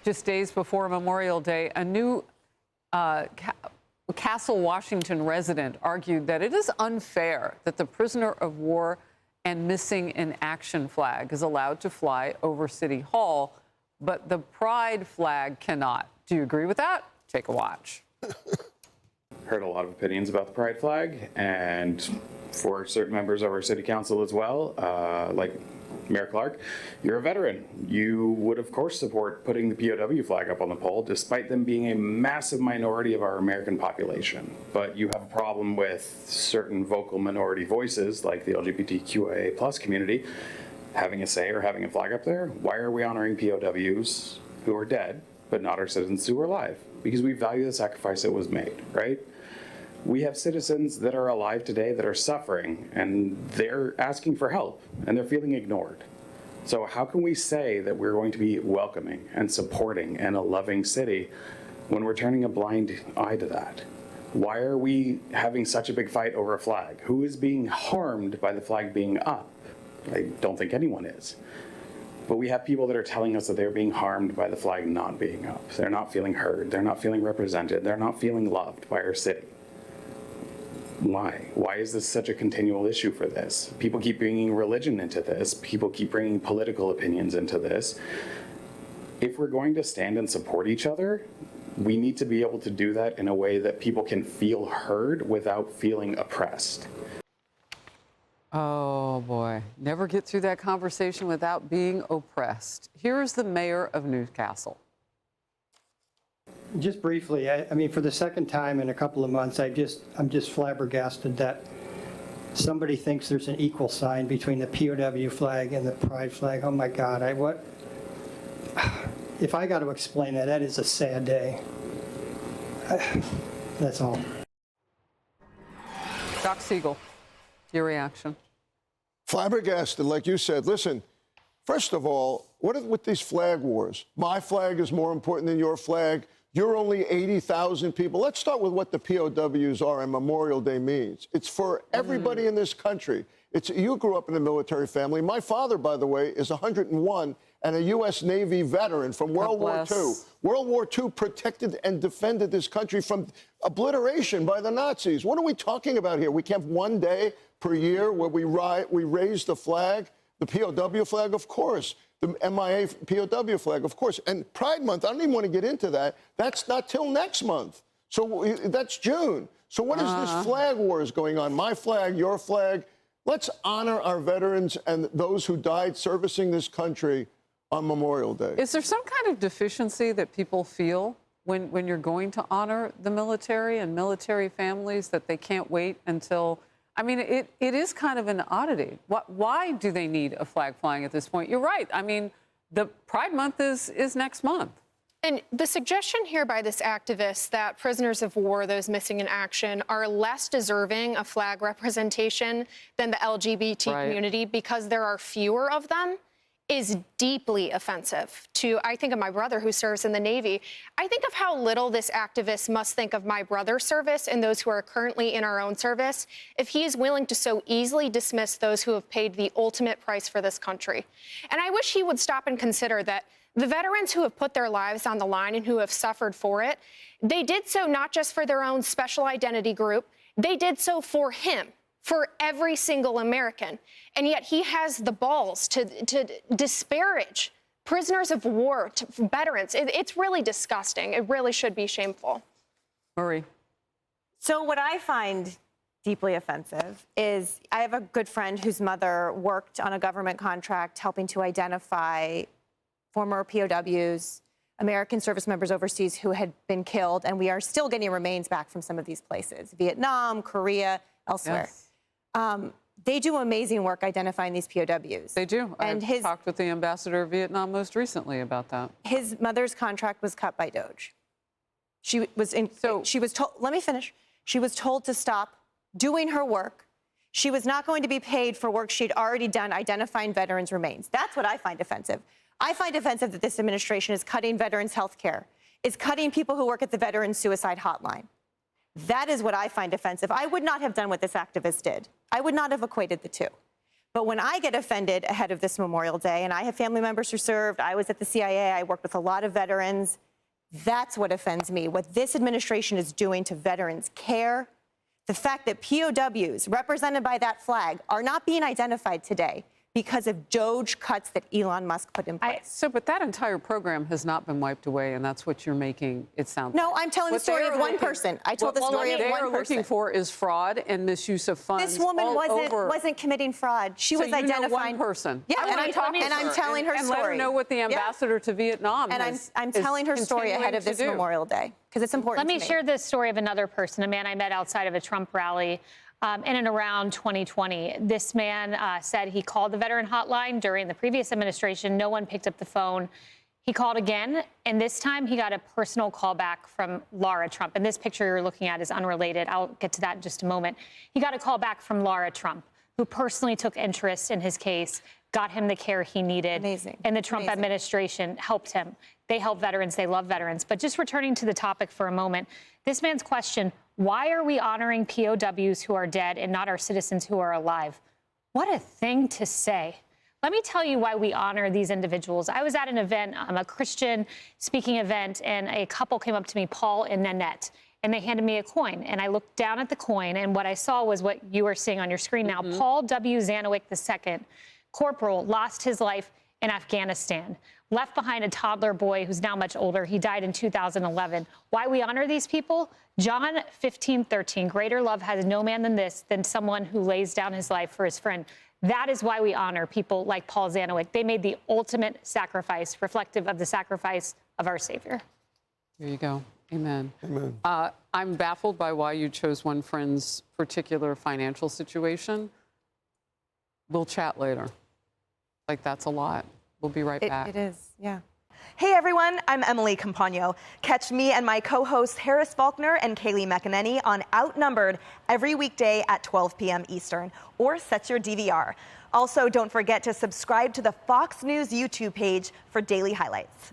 Just days before Memorial Day, a new Castle, Washington resident argued that it is unfair that the prisoner of war and missing in action flag is allowed to fly over City Hall, but the pride flag cannot. Do you agree with that? Take a watch. Heard a lot of opinions about the pride flag, and for certain members of our city council as well, like Mayor Clark, you're a veteran. You would, of course, support putting the POW flag up on the pole, despite them being a massive minority of our American population. But you have a problem with certain vocal minority voices, like the LGBTQIA+ community, having a say or having a flag up there. Why are we honoring POWs who are dead, but not our citizens who are alive? Because we value the sacrifice that was made, right? We have citizens that are alive today that are suffering, and they're asking for help, and they're feeling ignored. So how can we say that we're going to be welcoming and supporting and a loving city when we're turning a blind eye to that? Why are we having such a big fight over a flag? Who is being harmed by the flag being up? I don't think anyone is. But we have people that are telling us that they're being harmed by the flag not being up. They're not feeling heard. They're not feeling represented. They're not feeling loved by our city. Why? Why is this such a continual issue for this? People keep bringing religion into this. People keep bringing political opinions into this. If we're going to stand and support each other, we need to be able to do that in a way that people can feel heard without feeling oppressed. Oh, boy. Never get through that conversation without being oppressed. Here's the mayor of Newcastle. Just briefly, I mean, for the second time in a couple of months, I'm just flabbergasted that somebody thinks there's an equal sign between the POW flag and the pride flag. Oh my God, if I got to explain that, that is a sad day. That's all. Doc Siegel, your reaction? Flabbergasted, like you said. Listen, first of all, what are with these flag wars? My flag is more important than your flag. You're only 80,000 people. Let's start with what the POWs are and Memorial Day means. It's for everybody in this country. You grew up in a military family. My father, by the way, is 101 and a U.S. Navy veteran from World War II. World War II protected and defended this country from obliteration by the Nazis. What are we talking about here? We can't have one day per year where we raise the flag, the POW flag, of course. The MIA POW flag, of course. And Pride Month, I don't even want to get into that. That's not till next month. So that's June. So what is this flag wars going on? My flag, your flag. Let's honor our veterans and those who died servicing this country on Memorial Day. Is there some kind of deficiency that people feel when you're going to honor the military and military families, that they can't wait until... I mean, it is kind of an oddity. Why do they need a flag flying at this point? You're right. I mean, the Pride Month is next month. And the suggestion here by this activist that prisoners of war, those missing in action, are less deserving of flag representation than the LGBT community because there are fewer of them is deeply offensive to, I think of my brother who serves in the Navy. I think of how little this activist must think of my brother's service and those who are currently in our own service if he is willing to so easily dismiss those who have paid the ultimate price for this country. And I wish he would stop and consider that the veterans who have put their lives on the line and who have suffered for it, they did so not just for their own special identity group, they did so for him, for every single American. And yet he has the balls to disparage prisoners of war, veterans. It's really disgusting. It really should be shameful. Marie. So what I find deeply offensive is I have a good friend whose mother worked on a government contract helping to identify former POWs, American service members overseas who had been killed, and we are still getting remains back from some of these places, Vietnam, Korea, elsewhere. Yes. They do amazing work identifying these POWs. They do. And I talked with the ambassador of Vietnam most recently about that. His mother's contract was cut by DOJ. She was told, let me finish. She was told to stop doing her work. She was not going to be paid for work she'd already done identifying veterans' remains. That's what I find offensive. I find offensive that this administration is cutting veterans' health care, is cutting people who work at the Veterans Suicide Hotline. That is what I find offensive. I would not have done what this activist did. I would not have equated the two. But when I get offended ahead of this Memorial Day, and I have family members who served, I was at the CIA, I worked with a lot of veterans, that's what offends me. What this administration is doing to veterans' care, the fact that POWs represented by that flag are not being identified today because of DOGE cuts that Elon Musk put in place. But that entire program has not been wiped away, and that's what you're making it sound like. No, I'm telling the story of one person. I told the story of one person. What they are looking for is fraud and misuse of funds. This woman wasn't committing fraud. She was identifying one person. Yeah, and I'm telling her story. And let her know what the ambassador to Vietnam is. And I'm telling her story ahead of this Memorial Day because it's important. Let me share the story of another person, a man I met outside of a Trump rally. In and around 2020. This man said he called the veteran hotline during the previous administration. No one picked up the phone. He called again, and this time he got a personal call back from Laura Trump. And this picture you're looking at is unrelated. I'll get to that in just a moment. He got a call back from Laura Trump, who personally took interest in his case, got him the care he needed. Amazing. And the Trump administration helped him. They help veterans. They love veterans. But just returning to the topic for a moment, this man's question, why are we honoring POWs who are dead and not our citizens who are alive? What a thing to say. Let me tell you why we honor these individuals. I was at an event, a Christian speaking event, and a couple came up to me, Paul and Nanette, and they handed me a coin. And I looked down at the coin, and what I saw was what you are seeing on your screen now. Paul W. Zanowick II, corporal, lost his life in Afghanistan, left behind a toddler boy who's now much older. He died in 2011. Why we honor these people? John 15:13, greater love has no man than this, than someone who lays down his life for his friend. That is why we honor people like Paul Zanowick. They made the ultimate sacrifice, reflective of the sacrifice of our Savior. There you go. Amen. Amen. I'm baffled by why you chose one friend's particular financial situation. We'll chat later. Like, that's a lot. We'll be right back. It is, yeah. Hey everyone, I'm Emily Campagno. Catch me and my co-hosts Harris Faulkner and Kaylee McEnany on Outnumbered every weekday at 12 p.m. Eastern, or set your DVR. Also, don't forget to subscribe to the Fox News YouTube page for daily highlights.